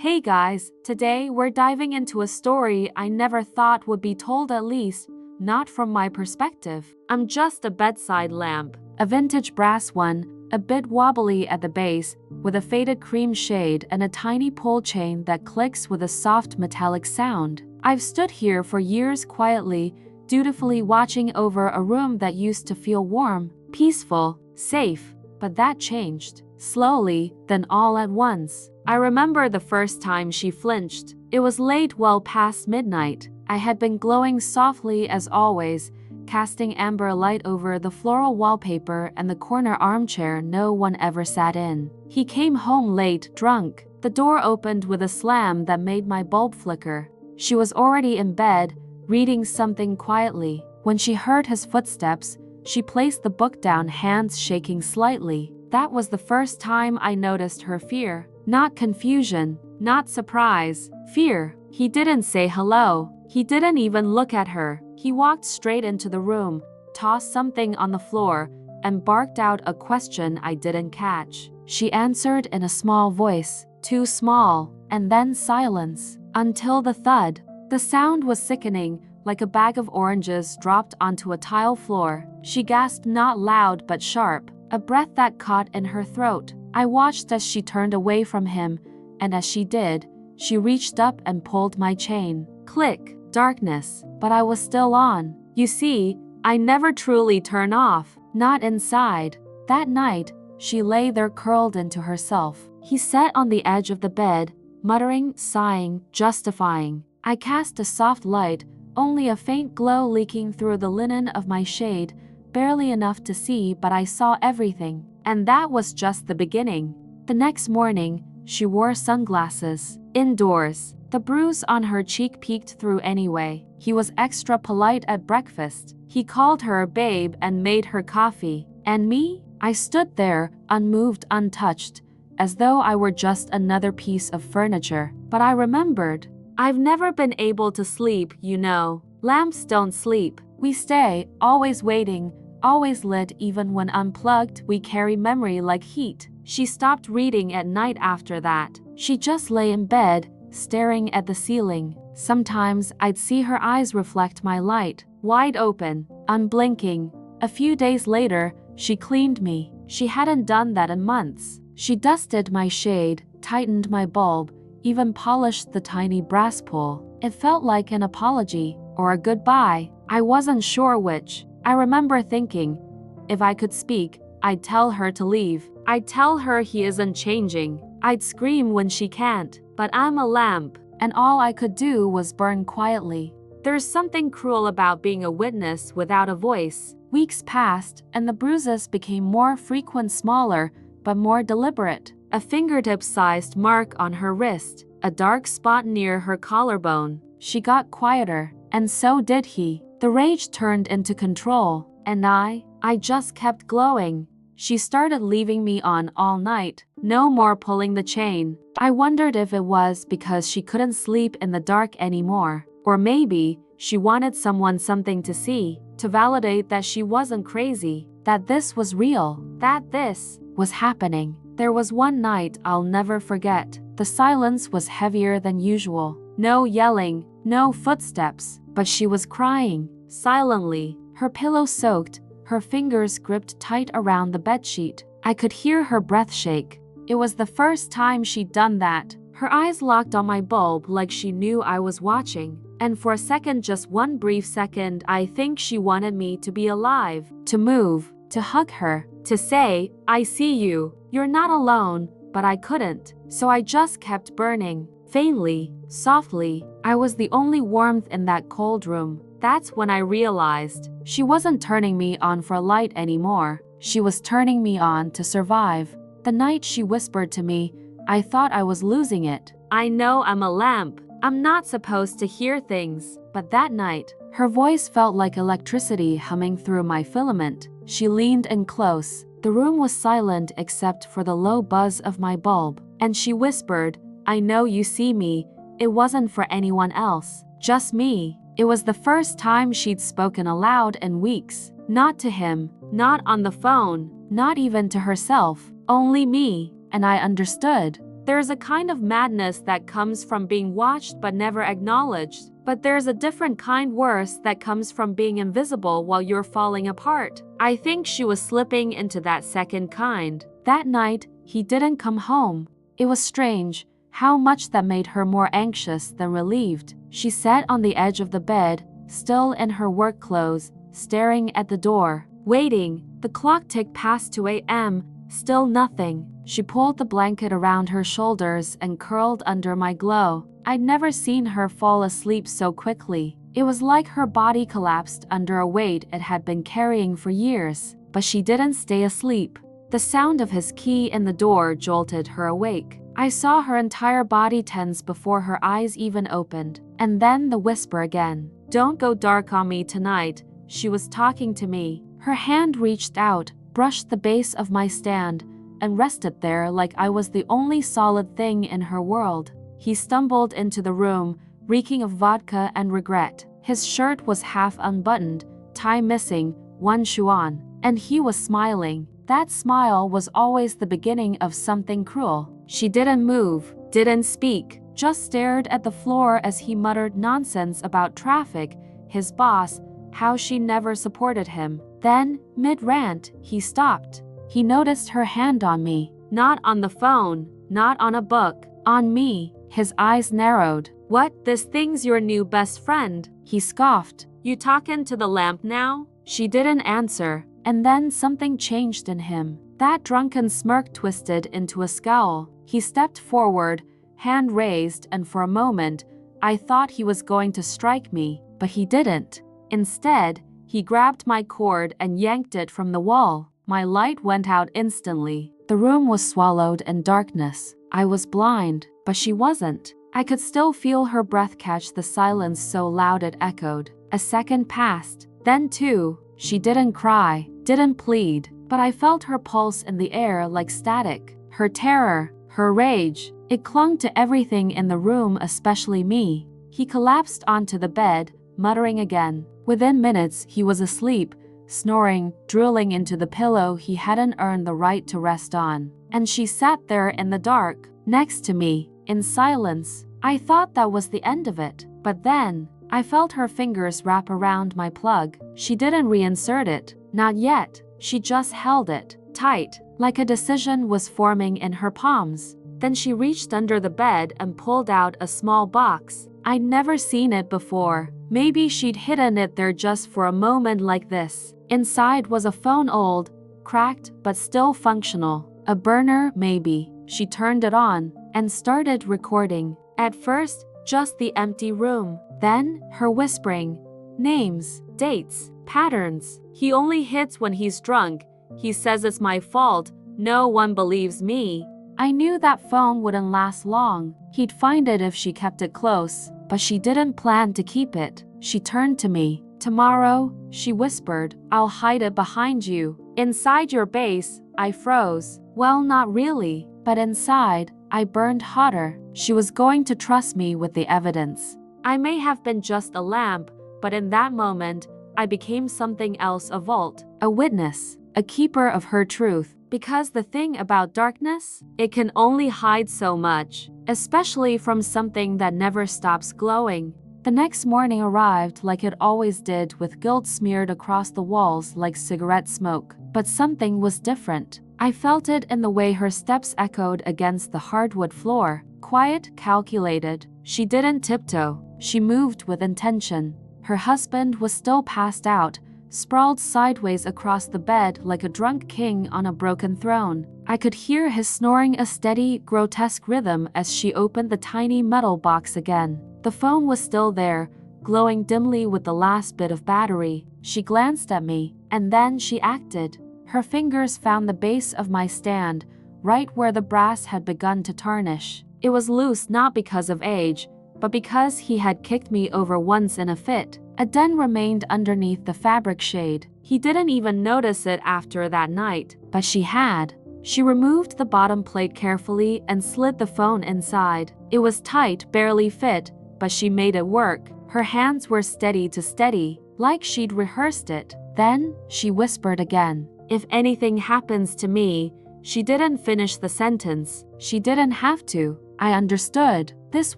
Hey guys, today we're diving into a story I never thought would be told, at least not from my perspective. I'm just a bedside lamp, a vintage brass one, a bit wobbly at the base, with a faded cream shade and a tiny pull chain that clicks with a soft metallic sound. I've stood here for years quietly, dutifully watching over a room that used to feel warm, peaceful, safe, but that changed. Slowly, then all at once. I remember the first time she flinched. It was late, well past midnight. I had been glowing softly as always, casting amber light over the floral wallpaper and the corner armchair no one ever sat in. He came home late, drunk. The door opened with a slam that made my bulb flicker. She was already in bed, reading something quietly. When she heard his footsteps, she placed the book down, hands shaking slightly. That was the first time I noticed her fear. Not confusion, not surprise, fear. He didn't say hello. He didn't even look at her. He walked straight into the room, tossed something on the floor, and barked out a question I didn't catch. She answered in a small voice, too small, and then silence, until the thud. The sound was sickening, like a bag of oranges dropped onto a tile floor. She gasped, not loud but sharp, a breath that caught in her throat. I watched as she turned away from him, and as she did, she reached up and pulled my chain. Click, darkness, but I was still on. You see, I never truly turn off, not inside. That night, she lay there curled into herself. He sat on the edge of the bed, muttering, sighing, justifying. I cast a soft light, only a faint glow leaking through the linen of my shade, barely enough to see, but I saw everything. And that was just the beginning. The next morning, she wore sunglasses. Indoors. The bruise on her cheek peeked through anyway. He was extra polite at breakfast. He called her babe and made her coffee. And me? I stood there, unmoved, untouched, as though I were just another piece of furniture. But I remembered. I've never been able to sleep, you know. Lamps don't sleep. We stay, always waiting, always lit. Even when unplugged, we carry memory like heat. She stopped reading at night after that. She just lay in bed, staring at the ceiling. Sometimes I'd see her eyes reflect my light, wide open, unblinking. A few days later, she cleaned me. She hadn't done that in months. She dusted my shade, tightened my bulb, even polished the tiny brass pull. It felt like an apology, or a goodbye. I wasn't sure which. I remember thinking, if I could speak, I'd tell her to leave. I'd tell her he isn't changing. I'd scream when she can't. But I'm a lamp, and all I could do was burn quietly. There's something cruel about being a witness without a voice. Weeks passed, and the bruises became more frequent, smaller, but more deliberate. A fingertip-sized mark on her wrist, a dark spot near her collarbone. She got quieter, and so did he. The rage turned into control, and I just kept glowing. She started leaving me on all night. No more pulling the chain. I wondered if it was because she couldn't sleep in the dark anymore. Or maybe she wanted something to see, to validate that she wasn't crazy, that this was real, that this was happening. There was one night I'll never forget. The silence was heavier than usual. No yelling, no footsteps, but she was crying, silently, her pillow soaked, her fingers gripped tight around the bedsheet. I could hear her breath shake. It was the first time she'd done that. Her eyes locked on my bulb like she knew I was watching. And for a second, just one brief second, I think she wanted me to be alive, to move, to hug her, to say, I see you, you're not alone, but I couldn't. So I just kept burning, faintly, softly. I was the only warmth in that cold room. That's when I realized she wasn't turning me on for light anymore. She was turning me on to survive. The night she whispered to me, I thought I was losing it. I know I'm a lamp. I'm not supposed to hear things. But that night, her voice felt like electricity humming through my filament. She leaned in close. The room was silent except for the low buzz of my bulb. And she whispered, I know you see me. It wasn't for anyone else. Just me. It was the first time she'd spoken aloud in weeks. Not to him, not on the phone, not even to herself. Only me. And I understood. There's a kind of madness that comes from being watched but never acknowledged. But there's a different kind worse that comes from being invisible while you're falling apart. I think she was slipping into that second kind. That night, he didn't come home. It was strange how much that made her more anxious than relieved. She sat on the edge of the bed, still in her work clothes, staring at the door, waiting. The clock ticked past 2 a.m., still nothing. She pulled the blanket around her shoulders and curled under my glow. I'd never seen her fall asleep so quickly. It was like her body collapsed under a weight it had been carrying for years. But she didn't stay asleep. The sound of his key in the door jolted her awake. I saw her entire body tense before her eyes even opened. And then the whisper again. "Don't go dark on me tonight." She was talking to me. Her hand reached out, brushed the base of my stand, and rested there like I was the only solid thing in her world. He stumbled into the room, reeking of vodka and regret. His shirt was half unbuttoned, tie missing, one shoe on, and he was smiling. That smile was always the beginning of something cruel. She didn't move, didn't speak, just stared at the floor as he muttered nonsense about traffic, his boss, how she never supported him. Then, mid-rant, he stopped. He noticed her hand on me. Not on the phone, not on a book, on me. His eyes narrowed. "What, this thing's your new best friend?" He scoffed. "You talkin' to the lamp now?" She didn't answer, and then something changed in him. That drunken smirk twisted into a scowl. He stepped forward, hand raised, and for a moment, I thought he was going to strike me, but he didn't. Instead, he grabbed my cord and yanked it from the wall. My light went out instantly. The room was swallowed in darkness. I was blind, but she wasn't. I could still feel her breath catch the silence so loud it echoed. A second passed. Then two. She didn't cry, didn't plead, but I felt her pulse in the air like static. Her terror, her rage, it clung to everything in the room, especially me. He collapsed onto the bed, muttering again. Within minutes, he was asleep, snoring, drooling into the pillow he hadn't earned the right to rest on. And she sat there in the dark, next to me, in silence. I thought that was the end of it. But then, I felt her fingers wrap around my plug. She didn't reinsert it. Not yet. She just held it, tight, like a decision was forming in her palms. Then she reached under the bed and pulled out a small box. I'd never seen it before. Maybe she'd hidden it there just for a moment like this. Inside was a phone, old, cracked, but still functional. A burner, maybe. She turned it on and started recording. At first, just the empty room. Then, her whispering. Names, dates, patterns. "He only hits when he's drunk. He says it's my fault. No one believes me." I knew that phone wouldn't last long. He'd find it if she kept it close, but she didn't plan to keep it. She turned to me. "Tomorrow," she whispered, "I'll hide it behind you. Inside your base." I froze. Well, not really, but inside, I burned hotter. She was going to trust me with the evidence. I may have been just a lamp, but in that moment, I became something else, a vault, a witness, a keeper of her truth. Because the thing about darkness, it can only hide so much, especially from something that never stops glowing. The next morning arrived like it always did, with guilt smeared across the walls like cigarette smoke. But something was different. I felt it in the way her steps echoed against the hardwood floor. Quiet, calculated. She didn't tiptoe. She moved with intention. Her husband was still passed out, sprawled sideways across the bed like a drunk king on a broken throne. I could hear his snoring, a steady, grotesque rhythm as she opened the tiny metal box again. The phone was still there, glowing dimly with the last bit of battery. She glanced at me, and then she acted. Her fingers found the base of my stand, right where the brass had begun to tarnish. It was loose not because of age, but because he had kicked me over once in a fit. A dent remained underneath the fabric shade. He didn't even notice it after that night, but she had. She removed the bottom plate carefully and slid the phone inside. It was tight, barely fit, but she made it work. Her hands were steady to steady, like she'd rehearsed it. Then, she whispered again. "If anything happens to me, She didn't finish the sentence. She didn't have to. I understood. This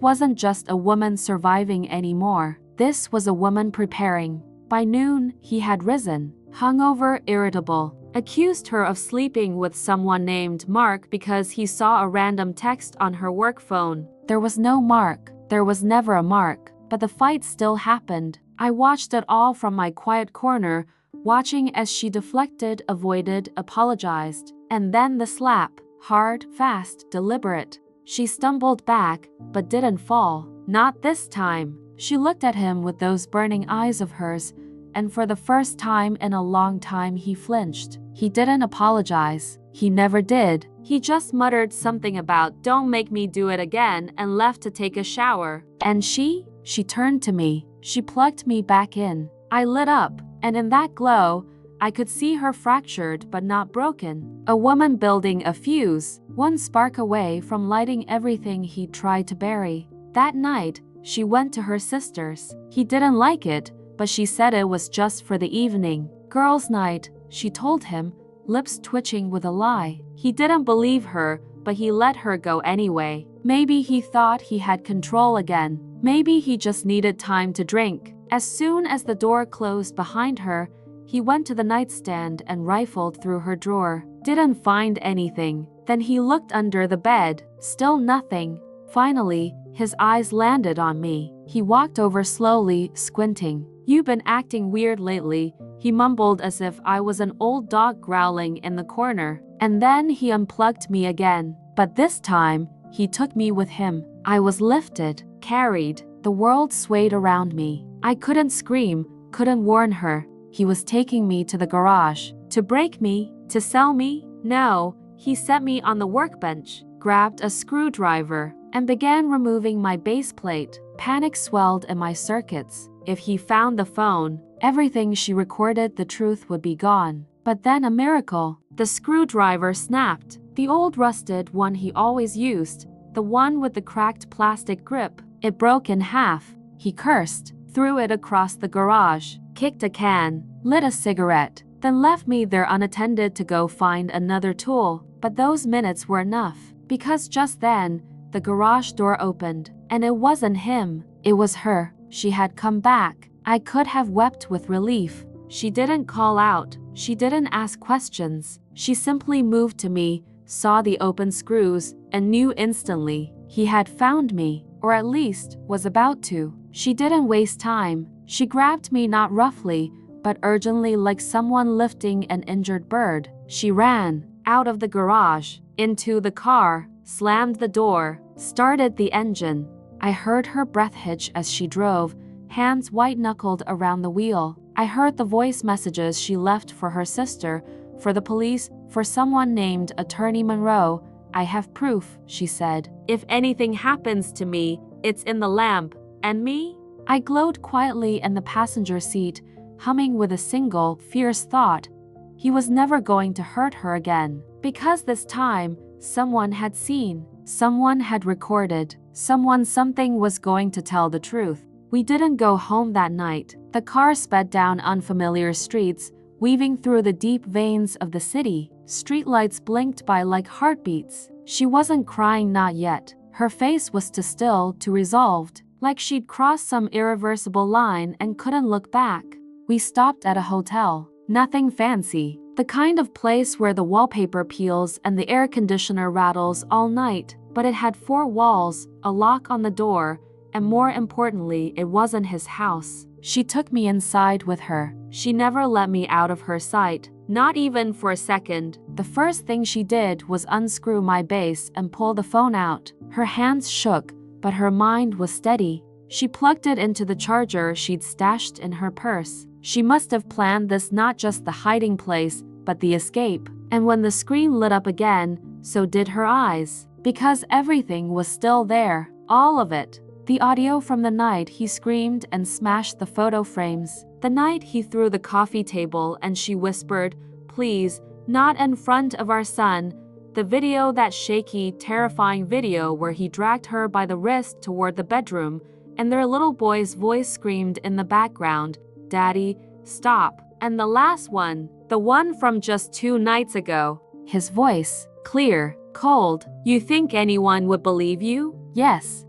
wasn't just a woman surviving anymore. This was a woman preparing. By noon, he had risen, hungover, irritable, accused her of sleeping with someone named Mark because he saw a random text on her work phone. There was no Mark. There was never a Mark. But the fight still happened. I watched it all from my quiet corner, watching as she deflected, avoided, apologized. And then the slap. Hard, fast, deliberate. She stumbled back, but didn't fall. Not this time. She looked at him with those burning eyes of hers, and for the first time in a long time he flinched. He didn't apologize. He never did. He just muttered something about "don't make me do it again" and left to take a shower. And she turned to me. She plugged me back in. I lit up, and in that glow, I could see her fractured but not broken. A woman building a fuse, one spark away from lighting everything he tried to bury. That night, she went to her sister's. He didn't like it, but she said it was just for the evening. Girls' night, she told him, lips twitching with a lie. He didn't believe her, but he let her go anyway. Maybe he thought he had control again. Maybe he just needed time to drink. As soon as the door closed behind her, he went to the nightstand and rifled through her drawer. Didn't find anything. Then he looked under the bed. Still nothing. Finally, his eyes landed on me. He walked over slowly, squinting. "You've been acting weird lately," he mumbled as if I was an old dog growling in the corner. And then he unplugged me again. But this time, he took me with him. I was lifted, carried. The world swayed around me. I couldn't scream, couldn't warn her. He was taking me to the garage. To break me? To sell me? No, he set me on the workbench, grabbed a screwdriver, and began removing my base plate. Panic swelled in my circuits. If he found the phone, everything she recorded, the truth would be gone. But then a miracle. The screwdriver snapped. The old rusted one he always used. The one with the cracked plastic grip. It broke in half. He cursed, threw it across the garage, kicked a can, lit a cigarette, then left me there unattended to go find another tool. But those minutes were enough, because just then, the garage door opened, and it wasn't him, it was her. She had come back. I could have wept with relief. She didn't call out. She didn't ask questions. She simply moved to me, saw the open screws, and knew instantly he had found me, or at least was about to. She didn't waste time. She grabbed me not roughly, but urgently, like someone lifting an injured bird. She ran out of the garage, into the car, slammed the door, started the engine. I heard her breath hitch as she drove, hands white-knuckled around the wheel. I heard the voice messages she left for her sister, for the police, for someone named Attorney Monroe. "I have proof," she said. "If anything happens to me, it's in the lamp. And me?" I glowed quietly in the passenger seat, humming with a single, fierce thought. He was never going to hurt her again. Because this time, someone had seen, someone had recorded, something was going to tell the truth. We didn't go home that night. The car sped down unfamiliar streets, weaving through the deep veins of the city. Streetlights blinked by like heartbeats. She wasn't crying, not yet. Her face was too still, too resolved, like she'd crossed some irreversible line and couldn't look back. We stopped at a hotel. Nothing fancy. The kind of place where the wallpaper peels and the air conditioner rattles all night, but it had 4 walls, a lock on the door, and more importantly, it wasn't his house. She took me inside with her. She never let me out of her sight, not even for a second. The first thing she did was unscrew my base and pull the phone out. Her hands shook, but her mind was steady. She plugged it into the charger she'd stashed in her purse. She must have planned this, not just the hiding place, but the escape. And when the screen lit up again, so did her eyes. Because everything was still there. All of it. The audio from the night he screamed and smashed the photo frames. The night he threw the coffee table and she whispered, "Please, not in front of our son." The video, that shaky, terrifying video where he dragged her by the wrist toward the bedroom, and their little boy's voice screamed in the background, "Daddy, stop." And the last one, the one from just 2 nights ago, His voice, clear, cold. "You think anyone would believe you?" Yes,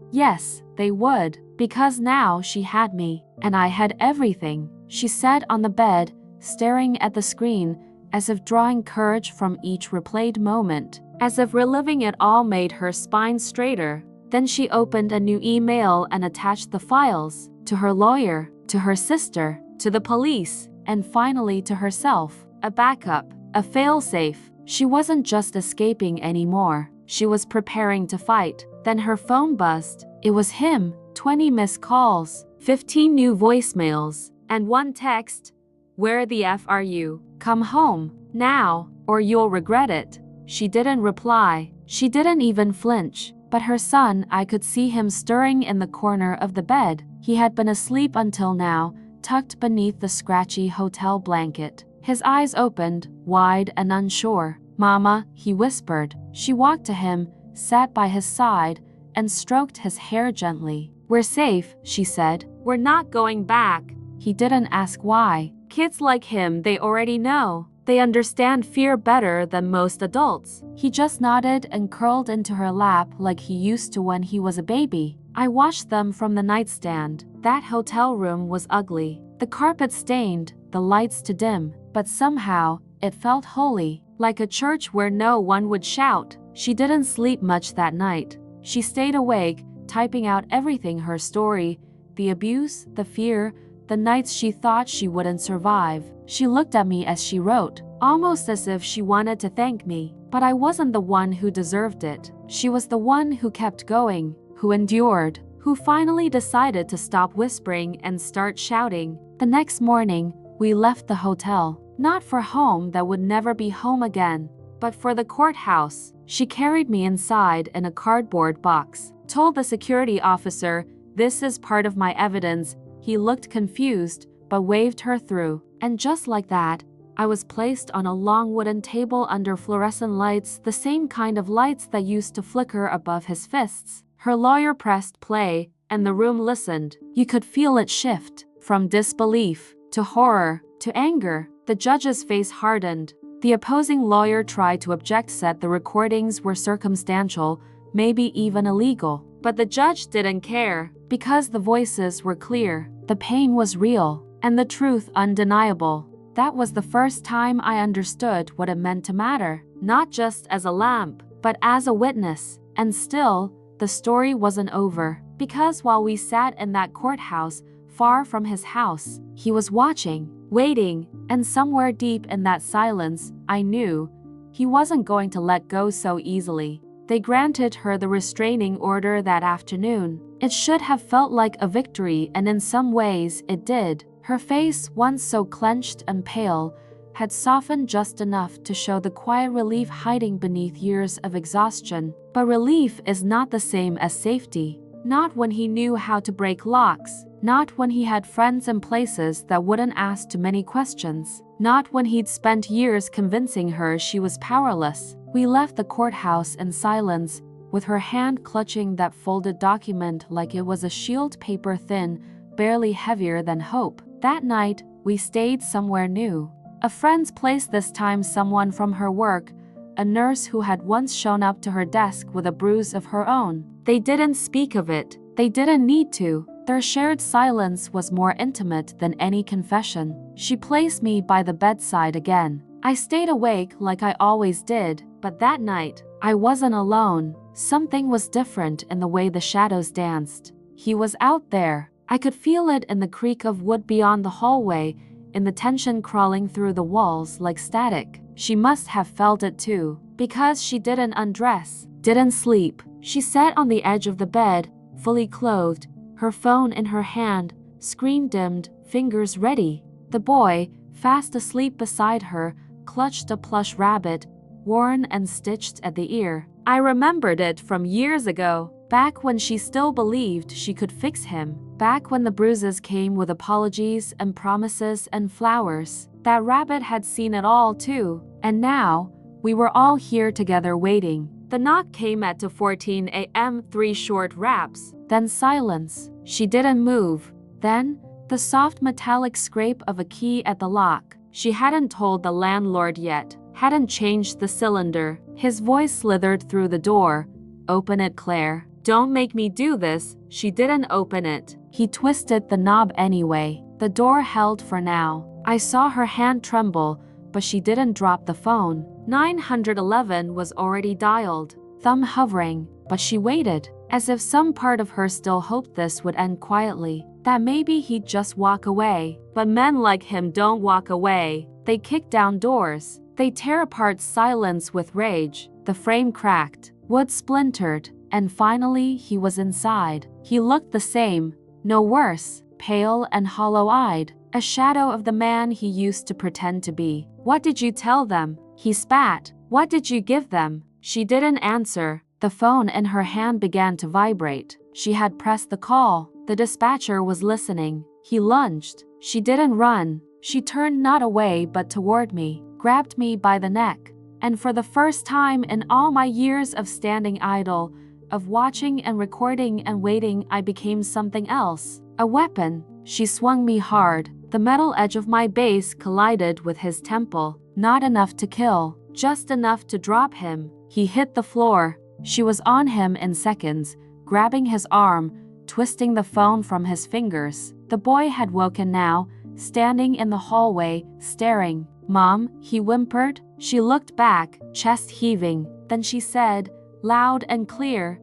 they would. Because now she had me, and I had everything. She sat on the bed, staring at the screen, as if drawing courage from each replayed moment, as if reliving it all made her spine straighter. Then she opened a new email and attached the files to her lawyer, to her sister, to the police, and finally to herself. A backup, a failsafe. She wasn't just escaping anymore. She was preparing to fight. Then her phone buzzed. It was him. 20 missed calls, 15 new voicemails, and one text. "Where the F are you? Come home, now, or you'll regret it." She didn't reply. She didn't even flinch. But her son, I could see him stirring in the corner of the bed. He had been asleep until now, tucked beneath the scratchy hotel blanket. His eyes opened, wide and unsure. "Mama," he whispered. She walked to him, sat by his side, and stroked his hair gently. "We're safe," she said. "We're not going back." He didn't ask why. Kids like him, they already know. They understand fear better than most adults. He just nodded and curled into her lap like he used to when he was a baby. I watched them from the nightstand. That hotel room was ugly. The carpet stained, the lights too dim. But somehow, it felt holy, like a church where no one would shout. She didn't sleep much that night. She stayed awake, typing out everything, her story, the abuse, the fear, the nights she thought she wouldn't survive. She looked at me as she wrote, almost as if she wanted to thank me. But I wasn't the one who deserved it. She was the one who kept going, who endured, who finally decided to stop whispering and start shouting. The next morning, we left the hotel, not for home that would never be home again, but for the courthouse. She carried me inside in a cardboard box, told the security officer, "This is part of my evidence." He looked confused, but waved her through. And just like that, I was placed on a long wooden table under fluorescent lights, the same kind of lights that used to flicker above his fists. Her lawyer pressed play, and the room listened. You could feel it shift, from disbelief, to horror, to anger. The judge's face hardened. The opposing lawyer tried to object, said the recordings were circumstantial, maybe even illegal. But the judge didn't care, because the voices were clear, the pain was real, and the truth undeniable. That was the first time I understood what it meant to matter, not just as a lamp, but as a witness. And still, the story wasn't over, because while we sat in that courthouse, far from his house, he was watching, waiting, and somewhere deep in that silence, I knew he wasn't going to let go so easily. They granted her the restraining order that afternoon. It should have felt like a victory, and in some ways it did. Her face, once so clenched and pale, had softened just enough to show the quiet relief hiding beneath years of exhaustion. But relief is not the same as safety. Not when he knew how to break locks. Not when he had friends and places that wouldn't ask too many questions. Not when he'd spent years convincing her she was powerless. We left the courthouse in silence, with her hand clutching that folded document like it was a shield, paper thin, barely heavier than hope. That night, we stayed somewhere new. A friend's place this time, someone from her work, a nurse who had once shown up to her desk with a bruise of her own. They didn't speak of it. They didn't need to. Their shared silence was more intimate than any confession. She placed me by the bedside again. I stayed awake like I always did, but that night, I wasn't alone. Something was different in the way the shadows danced. He was out there. I could feel it in the creak of wood beyond the hallway, in the tension crawling through the walls like static. She must have felt it too, because she didn't undress, didn't sleep. She sat on the edge of the bed, fully clothed, her phone in her hand, screen dimmed, fingers ready. The boy, fast asleep beside her, clutched a plush rabbit, worn and stitched at the ear. I remembered it from years ago, back when she still believed she could fix him, back when the bruises came with apologies and promises and flowers. That rabbit had seen it all too, and now, we were all here together waiting. The knock came at 2:14 a.m., 3 short raps, then silence. She didn't move. Then, the soft metallic scrape of a key at the lock. She hadn't told the landlord yet. hadn't changed the cylinder. His voice slithered through the door. "Open it, Claire." "Don't make me do this." She didn't open it. He twisted the knob anyway. The door held for now. I saw her hand tremble, but she didn't drop the phone. 911 was already dialed, thumb hovering, but she waited, as if some part of her still hoped this would end quietly, that maybe he'd just walk away. But men like him don't walk away. They kick down doors. They tear apart silence with rage. The frame cracked, wood splintered, and finally he was inside. He looked the same, no worse, pale and hollow-eyed, a shadow of the man he used to pretend to be. "What did you tell them?" He spat. "What did you give them?" She didn't answer. The phone in her hand began to vibrate. She had pressed the call. The dispatcher was listening. He lunged. She didn't run. She turned not away but toward me, grabbed me by the neck. And for the first time in all my years of standing idle, of watching and recording and waiting, I became something else. A weapon. She swung me hard. The metal edge of my base collided with his temple. Not enough to kill, just enough to drop him. He hit the floor. She was on him in seconds, grabbing his arm, twisting the phone from his fingers. The boy had woken now, standing in the hallway, staring. "Mom," he whimpered. She looked back, chest heaving. Then she said, loud and clear,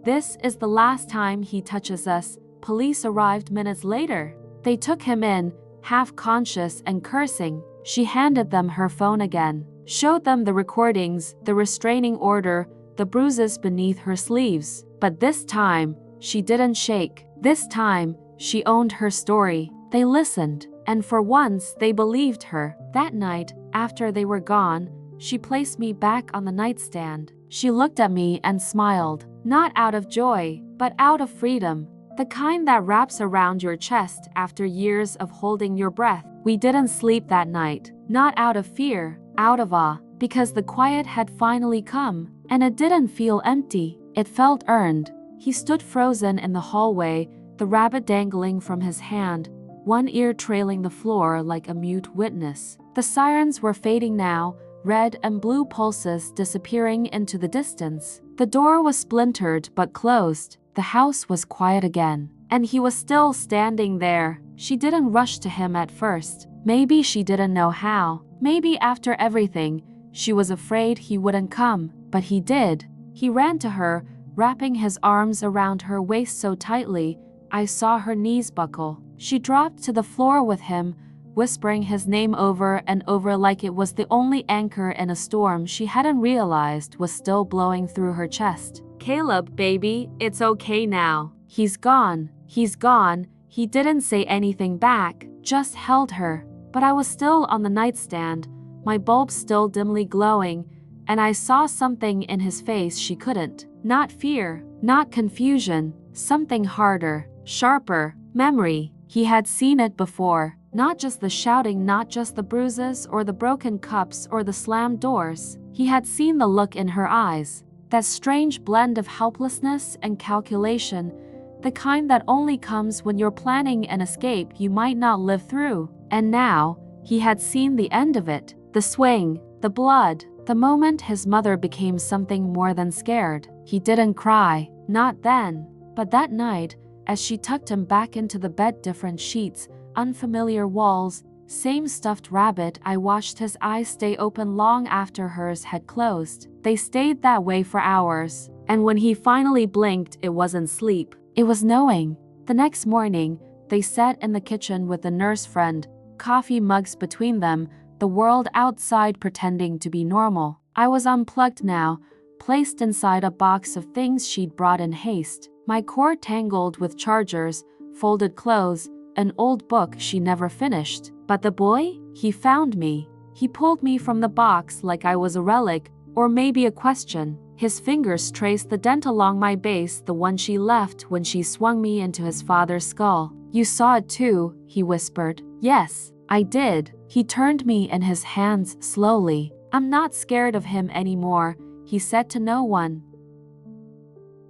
"This is the last time he touches us." Police arrived minutes later. They took him in, half conscious and cursing. She handed them her phone again, showed them the recordings, the restraining order, the bruises beneath her sleeves. But this time, she didn't shake. This time, she owned her story. They listened, and for once they believed her. That night, after they were gone, she placed me back on the nightstand. She looked at me and smiled, not out of joy, but out of freedom. The kind that wraps around your chest after years of holding your breath. We didn't sleep that night, not out of fear, out of awe, because the quiet had finally come, and it didn't feel empty. It felt earned. He stood frozen in the hallway, the rabbit dangling from his hand, one ear trailing the floor like a mute witness. The sirens were fading now, red and blue pulses disappearing into the distance. The door was splintered but closed. The house was quiet again, and he was still standing there. She didn't rush to him at first. Maybe she didn't know how. Maybe after everything, she was afraid he wouldn't come, but he did. He ran to her, wrapping his arms around her waist so tightly, I saw her knees buckle. She dropped to the floor with him, whispering his name over and over like it was the only anchor in a storm she hadn't realized was still blowing through her chest. "Caleb, baby, it's okay now. He's gone. He's gone." He didn't say anything back, just held her. But I was still on the nightstand, my bulb still dimly glowing, and I saw something in his face she couldn't. Not fear, not confusion, something harder, sharper, memory. He had seen it before. Not just the shouting, not just the bruises or the broken cups or the slammed doors. He had seen the look in her eyes. That strange blend of helplessness and calculation, the kind that only comes when you're planning an escape you might not live through. And now, he had seen the end of it. The swing, the blood, the moment his mother became something more than scared. He didn't cry, not then. But that night, as she tucked him back into the bed, different sheets, unfamiliar walls, same stuffed rabbit, I watched his eyes stay open long after hers had closed. They stayed that way for hours, and when he finally blinked, it wasn't sleep. It was knowing. The next morning, they sat in the kitchen with a nurse friend, coffee mugs between them, the world outside pretending to be normal. I was unplugged now, placed inside a box of things she'd brought in haste. My cord tangled with chargers, folded clothes, an old book she never finished. But the boy? He found me. He pulled me from the box like I was a relic, or maybe a question. His fingers traced the dent along my base, the one she left when she swung me into his father's skull. "You saw it too," he whispered. "Yes, I did." He turned me in his hands slowly. "I'm not scared of him anymore," he said to no one.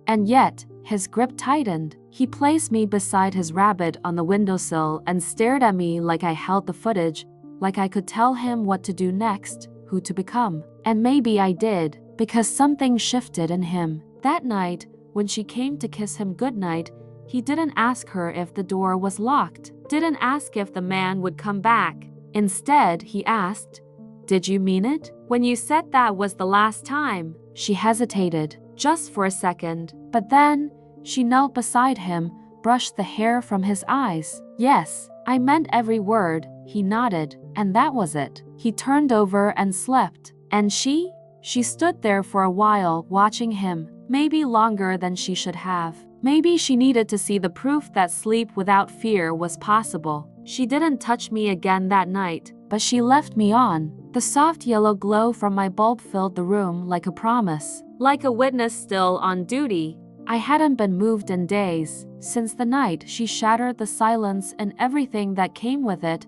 And yet, his grip tightened. He placed me beside his rabbit on the windowsill and stared at me like I held the footage, like I could tell him what to do next, who to become. And maybe I did, because something shifted in him. That night, when she came to kiss him goodnight, he didn't ask her if the door was locked, didn't ask if the man would come back. Instead, he asked, "Did you mean it? When you said that was the last time?" She hesitated, just for a second, but then she knelt beside him, brushed the hair from his eyes. "Yes, I meant every word," he nodded, and that was it. He turned over and slept. And she? She stood there for a while, watching him, maybe longer than she should have. Maybe she needed to see the proof that sleep without fear was possible. She didn't touch me again that night, but she left me on. The soft yellow glow from my bulb filled the room like a promise, like a witness still on duty. I hadn't been moved in days. Since the night she shattered the silence and everything that came with it,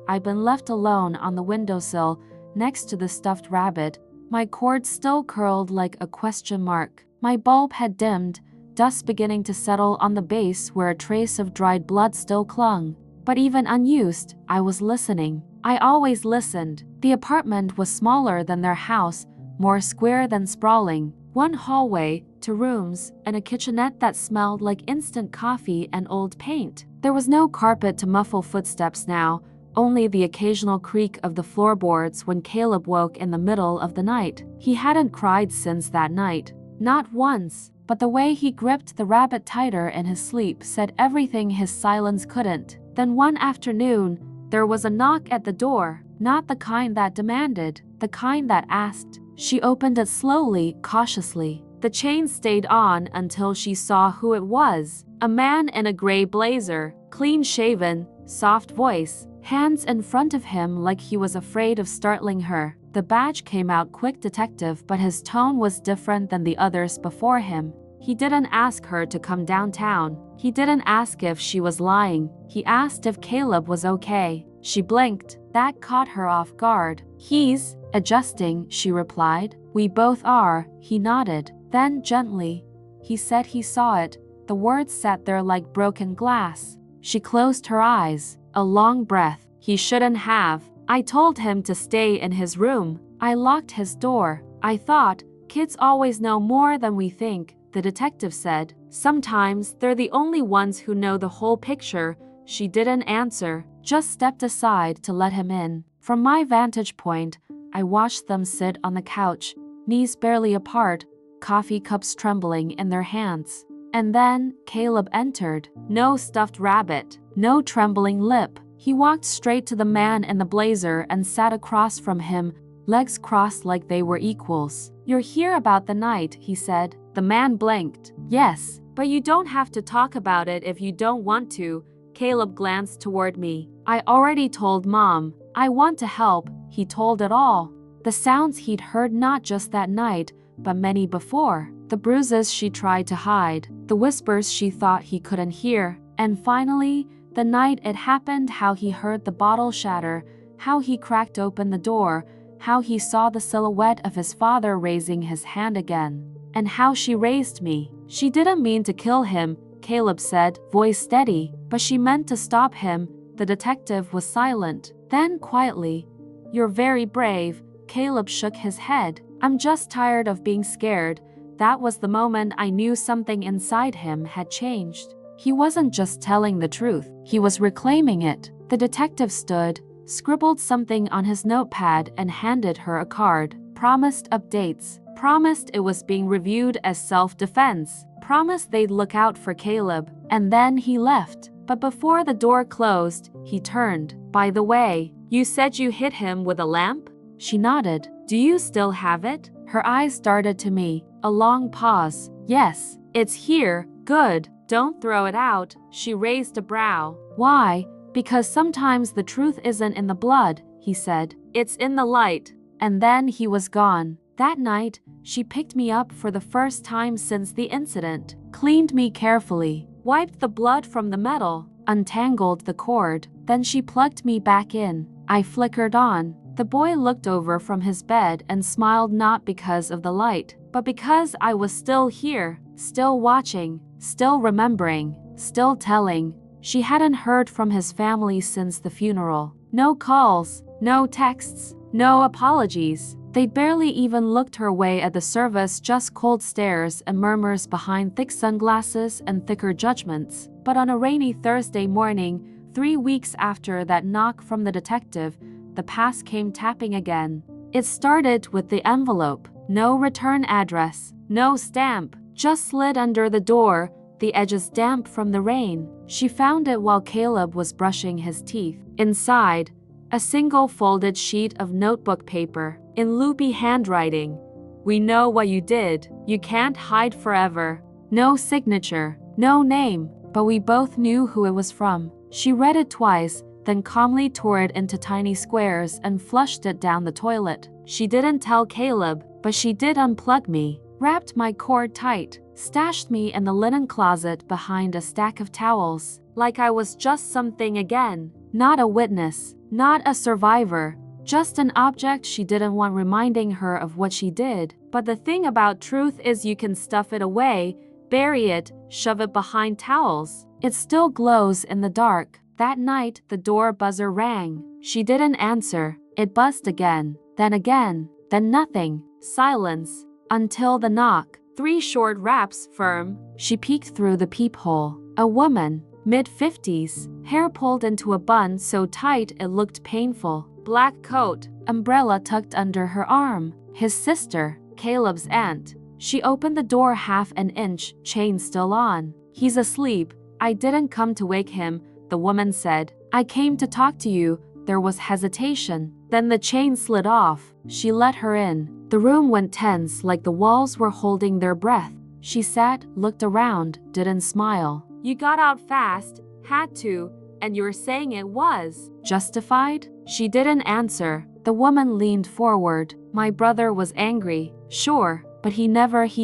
I'd been left alone on the windowsill, next to the stuffed rabbit, my cord still curled like a question mark. My bulb had dimmed, dust beginning to settle on the base where a trace of dried blood still clung. But even unused, I was listening. I always listened. The apartment was smaller than their house, more square than sprawling. One hallway, 2 rooms, and a kitchenette that smelled like instant coffee and old paint. There was no carpet to muffle footsteps now, only the occasional creak of the floorboards when Caleb woke in the middle of the night. He hadn't cried since that night. Not once. But the way he gripped the rabbit tighter in his sleep said everything his silence couldn't. Then one afternoon, there was a knock at the door, not the kind that demanded, the kind that asked. She opened it slowly, cautiously. The chain stayed on until she saw who it was. A man in a gray blazer, clean-shaven, soft voice, hands in front of him like he was afraid of startling her. The badge came out quick detective, but his tone was different than the others before him. He didn't ask her to come downtown. He didn't ask if she was lying. He asked if Caleb was okay. She blinked. That caught her off guard. "He's adjusting," she replied. "We both are," he nodded. Then gently, he said he saw it. The words sat there like broken glass. She closed her eyes. A long breath. "He shouldn't have. I told him to stay in his room. I locked his door. I thought, kids always know more than we think," the detective said. "Sometimes they're the only ones who know the whole picture." She didn't answer, just stepped aside to let him in. From my vantage point, I watched them sit on the couch, knees barely apart, coffee cups trembling in their hands. And then Caleb entered. No stuffed rabbit, no trembling lip. He walked straight to the man in the blazer and sat across from him, legs crossed like they were equals. "You're here about the night," he said. The man blinked. "Yes, but you don't have to talk about it if you don't want to." Caleb glanced toward me. "I already told Mom. I want to help." He told it all. The sounds he'd heard not just that night, but many before. The bruises she tried to hide, the whispers she thought he couldn't hear, and finally, the night it happened, how he heard the bottle shatter, how he cracked open the door, how he saw the silhouette of his father raising his hand again, and how she raised me. She didn't mean to kill him, Caleb said, voice steady, but she meant to stop him. The detective was silent. Then quietly, "You're very brave." Caleb shook his head. "I'm just tired of being scared." That was the moment I knew something inside him had changed. He wasn't just telling the truth, he was reclaiming it. The detective stood, scribbled something on his notepad and handed her a card. Promised updates. Promised it was being reviewed as self-defense. Promised they'd look out for Caleb. And then he left. But before the door closed, he turned. "By the way, you said you hit him with a lamp?" She nodded. "Do you still have it?" Her eyes darted to me. A long pause. "Yes, it's here." "Good. Don't throw it out." She raised a brow. "Why?" "Because sometimes the truth isn't in the blood," he said. "It's in the light." And then he was gone. That night, she picked me up for the first time since the incident, cleaned me carefully, wiped the blood from the metal, untangled the cord. Then she plugged me back in. I flickered on. The boy looked over from his bed and smiled, not because of the light, but because I was still here, still watching, still remembering, still telling. She hadn't heard from his family since the funeral. No calls, no texts, No apologies. They barely even looked her way at the service, just cold stares and murmurs behind thick sunglasses and thicker judgments. But on a rainy Thursday morning, 3 weeks after that knock from the detective, the past came tapping again. It started with the envelope. No return address, no stamp, just slid under the door, the edges damp from the rain. She found it while Caleb was brushing his teeth. Inside, a single folded sheet of notebook paper, in loopy handwriting. "We know what you did. You can't hide forever." No signature, no name, but we both knew who it was from. She read it twice, then calmly tore it into tiny squares and flushed it down the toilet. She didn't tell Caleb, but she did unplug me, wrapped my cord tight, stashed me in the linen closet behind a stack of towels, like I was just something again. Not a witness, not a survivor, just an object she didn't want reminding her of what she did. But the thing about truth is you can stuff it away, bury it, shove it behind towels. It still glows in the dark. That night, the door buzzer rang. She didn't answer. It buzzed again, then nothing. Silence. Until the knock. 3 short raps, firm. She peeked through the peephole. A woman, mid-50s, hair pulled into a bun so tight it looked painful. Black coat, umbrella tucked under her arm. His sister, Caleb's aunt. She opened the door half an inch, chain still on. "He's asleep. I didn't come to wake him," the woman said. "I came to talk to you." There was hesitation. Then the chain slid off. She let her in. The room went tense, like the walls were holding their breath. She sat, looked around, didn't smile. "You got out fast, had to, and you're saying it was justified?" She didn't answer. The woman leaned forward. "My brother was angry, sure, but he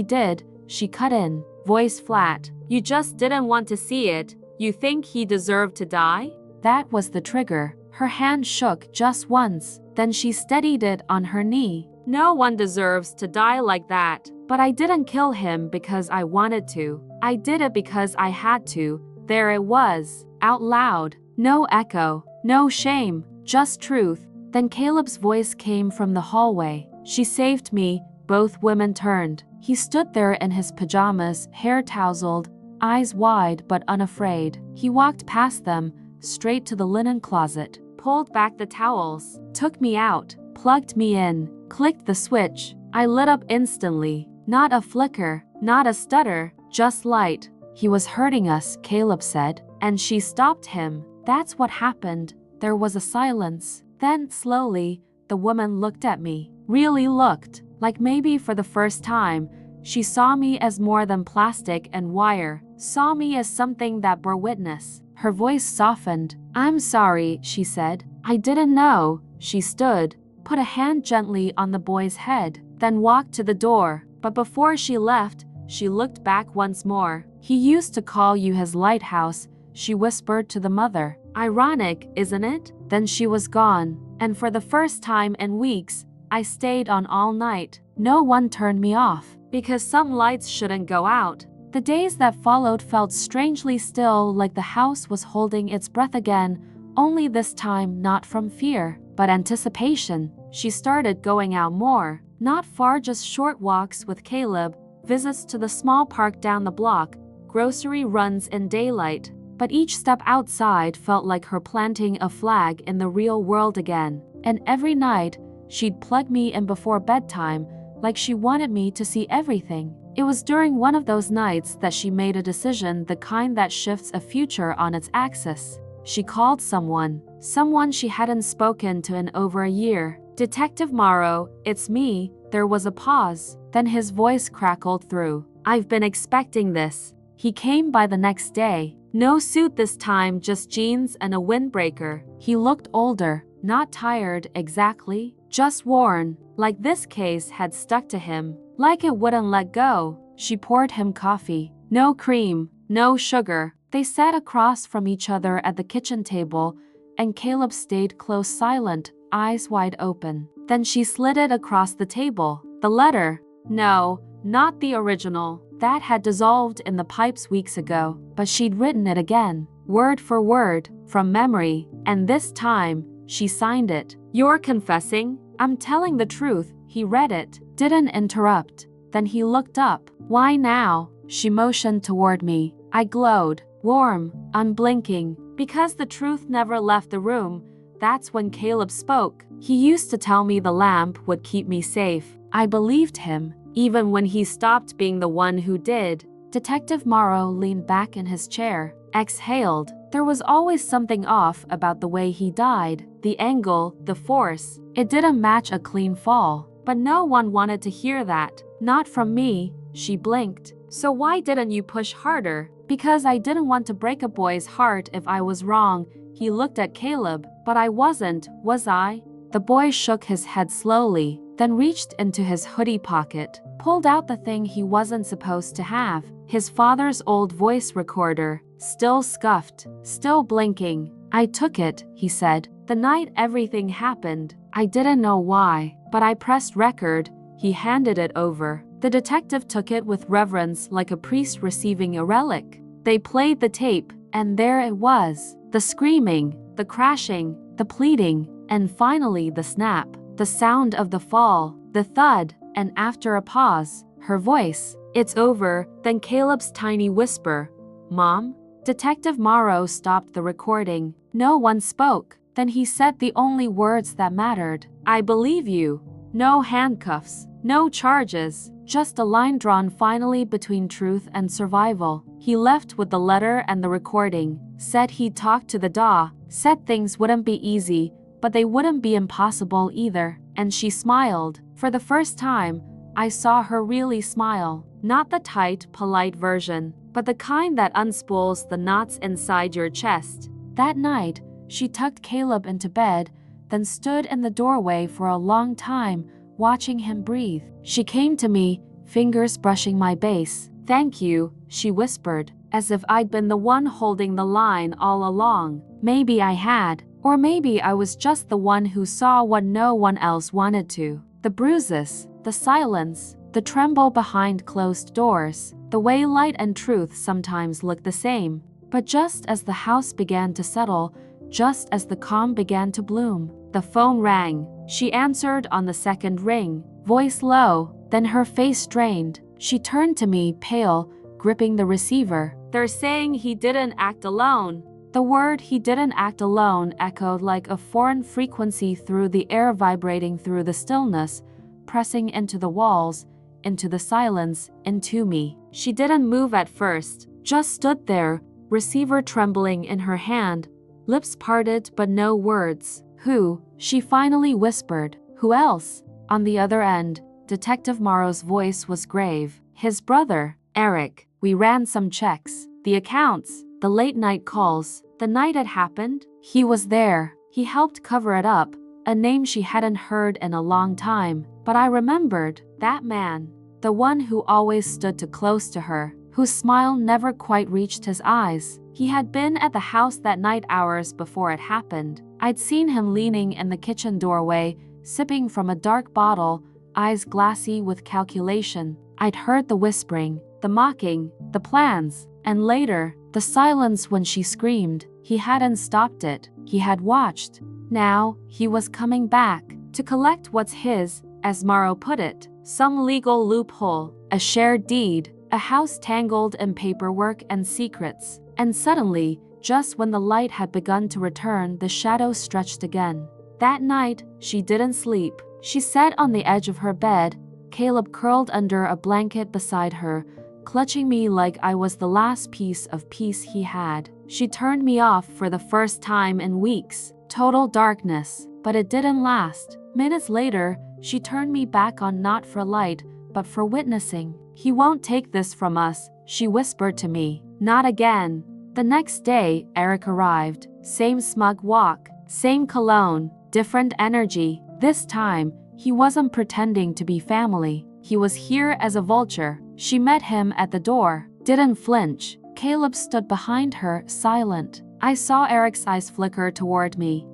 did." She cut in, voice flat. "You just didn't want to see it. You think he deserved to die?" That was the trigger. Her hand shook just once, then she steadied it on her knee. "No one deserves to die like that. But I didn't kill him because I wanted to. I did it because I had to." There it was, out loud. No echo, no shame, just truth. Then Caleb's voice came from the hallway. "She saved me." Both women turned. He stood there in his pajamas, hair tousled, eyes wide but unafraid. He walked past them, straight to the linen closet, pulled back the towels, took me out, plugged me in, clicked the switch. I lit up instantly. Not a flicker, not a stutter, just light. "He was hurting us," Caleb said, and she stopped him. That's what happened. There was a silence. Then, slowly, the woman looked at me. Really looked, like maybe for the first time. She saw me as more than plastic and wire, saw me as something that bore witness. Her voice softened. "I'm sorry," she said. "I didn't know." She stood, put a hand gently on the boy's head, then walked to the door. But before she left, she looked back once more. "He used to call you his lighthouse," she whispered to the mother. "Ironic, isn't it?" Then she was gone, and for the first time in weeks, I stayed on all night. No one turned me off, because some lights shouldn't go out. The days that followed felt strangely still, like the house was holding its breath again, only this time not from fear, but anticipation. She started going out more, not far, just short walks with Caleb, visits to the small park down the block, grocery runs in daylight. But each step outside felt like her planting a flag in the real world again. And every night, she'd plug me in before bedtime, like she wanted me to see everything. It was during one of those nights that she made a decision, the kind that shifts a future on its axis. She called someone she hadn't spoken to in over a year. "Detective Morrow, it's me." There was a pause, then his voice crackled through. "I've been expecting this." He came by the next day. No suit this time, just jeans and a windbreaker. He looked older, not tired exactly, just worn, like this case had stuck to him, like it wouldn't let go. She poured him coffee. No cream, no sugar. They sat across from each other at the kitchen table, and Caleb stayed close, silent, eyes wide open. Then she slid it across the table. The letter. No, not the original. That had dissolved in the pipes weeks ago, but she'd written it again, word for word, from memory, and this time, she signed it. "You're confessing?" I'm telling the truth. He read it, didn't interrupt. Then he looked up. Why now? She motioned toward me. I glowed, warm, unblinking. Because the truth never left the room. That's when Caleb spoke. He used to tell me the lamp would keep me safe. I believed him, even when he stopped being the one who did. Detective Morrow leaned back in his chair, exhaled. There was always something off about the way he died. The angle, the force. It didn't match a clean fall. But no one wanted to hear that. Not from me. She blinked. So why didn't you push harder? Because I didn't want to break a boy's heart if I was wrong. He looked at Caleb. But I wasn't, was I? The boy shook his head slowly, then reached into his hoodie pocket, pulled out the thing he wasn't supposed to have. His father's old voice recorder, still scuffed, still blinking. I took it, he said, the night everything happened. I didn't know why, but I pressed record. He handed it over. The detective took it with reverence like a priest receiving a relic. They played the tape, and there it was. The screaming, the crashing, the pleading, and finally the snap. The sound of the fall, the thud, and after a pause, her voice. It's over. Then Caleb's tiny whisper. Mom? Detective Morrow stopped the recording. No one spoke. Then he said the only words that mattered. I believe you. No handcuffs, no charges, just a line drawn finally between truth and survival. He left with the letter and the recording, said he'd talk to the DA, said things wouldn't be easy, but they wouldn't be impossible either. And she smiled. For the first time, I saw her really smile. Not the tight, polite version, but the kind that unspools the knots inside your chest. That night, she tucked Caleb into bed, then stood in the doorway for a long time, watching him breathe. She came to me, fingers brushing my base. Thank you, she whispered, as if I'd been the one holding the line all along. Maybe I had, or maybe I was just the one who saw what no one else wanted to. The bruises, the silence, the tremble behind closed doors, the way light and truth sometimes look the same. But just as the house began to settle, just as the calm began to bloom, the phone rang. She answered on the second ring, voice low, then her face strained. She turned to me, pale, gripping the receiver. They're saying he didn't act alone. The word "he didn't act alone" echoed like a foreign frequency through the air, vibrating through the stillness, pressing into the walls, into the silence, into me. She didn't move at first, just stood there, receiver trembling in her hand, lips parted but no words. Who? She finally whispered. Who else? On the other end, Detective Morrow's voice was grave. His brother, Eric. We ran some checks. The accounts, the late-night calls. The night it happened, he was there. He helped cover it up, a name she hadn't heard in a long time. But I remembered, that man. The one who always stood too close to her, whose smile never quite reached his eyes. He had been at the house that night hours before it happened. I'd seen him leaning in the kitchen doorway, sipping from a dark bottle, eyes glassy with calculation. I'd heard the whispering, the mocking, the plans, and later, the silence when she screamed. He hadn't stopped it. He had watched. Now, he was coming back, to collect what's his, as Morrow put it. Some legal loophole, a shared deed, a house tangled in paperwork and secrets. And suddenly, just when the light had begun to return, the shadow stretched again. That night, she didn't sleep. She sat on the edge of her bed, Caleb curled under a blanket beside her, clutching me like I was the last piece of peace he had. She turned me off for the first time in weeks. Total darkness. But it didn't last. Minutes later, she turned me back on, not for light, but for witnessing. He won't take this from us, she whispered to me. Not again. The next day, Eric arrived. Same smug walk, same cologne, different energy. This time, he wasn't pretending to be family. He was here as a vulture. She met him at the door, didn't flinch. Caleb stood behind her, silent. I saw Eric's eyes flicker toward me.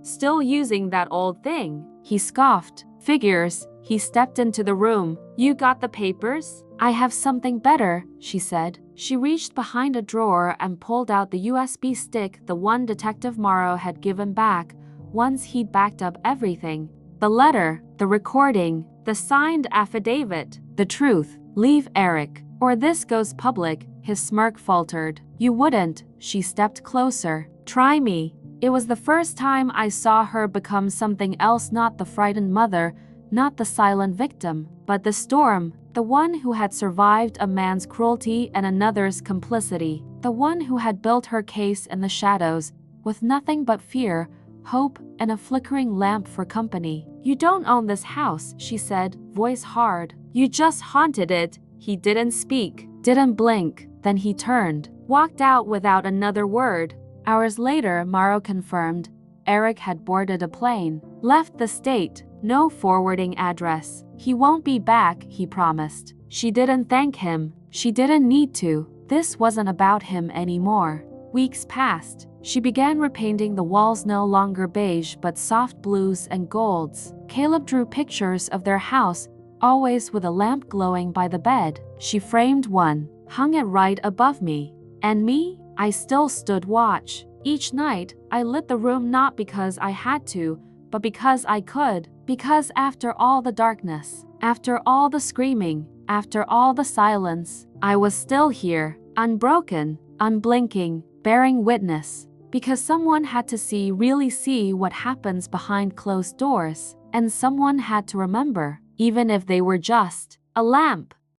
Still using that old thing? He scoffed. Figures. He stepped into the room. You got the papers? I have something better, she said. She reached behind a drawer and pulled out the USB stick, the one Detective Morrow had given back once he'd backed up everything. The letter, the recording, the signed affidavit, the truth. Leave Eric, or this goes public, his smirk faltered. You wouldn't, she stepped closer. Try me. It was the first time I saw her become something else, not the frightened mother, not the silent victim, but the storm, the one who had survived a man's cruelty and another's complicity, the one who had built her case in the shadows, with nothing but fear, hope, and a flickering lamp for company. You don't own this house, she said, voice hard. You just haunted it. He didn't speak, didn't blink. Then he turned, walked out without another word. Hours later, Morrow confirmed Eric had boarded a plane, left the state, no forwarding address. He won't be back, he promised. She didn't thank him. She didn't need to. This wasn't about him anymore. Weeks passed. She began repainting the walls, no longer beige but soft blues and golds. Caleb drew pictures of their house, always with a lamp glowing by the bed. She framed one, hung it right above me. And me? I still stood watch. Each night, I lit the room not because I had to, but because I could. Because after all the darkness, after all the screaming, after all the silence, I was still here, unbroken, unblinking, bearing witness. Because someone had to see, really see what happens behind closed doors. And someone had to remember, even if they were just a lamp.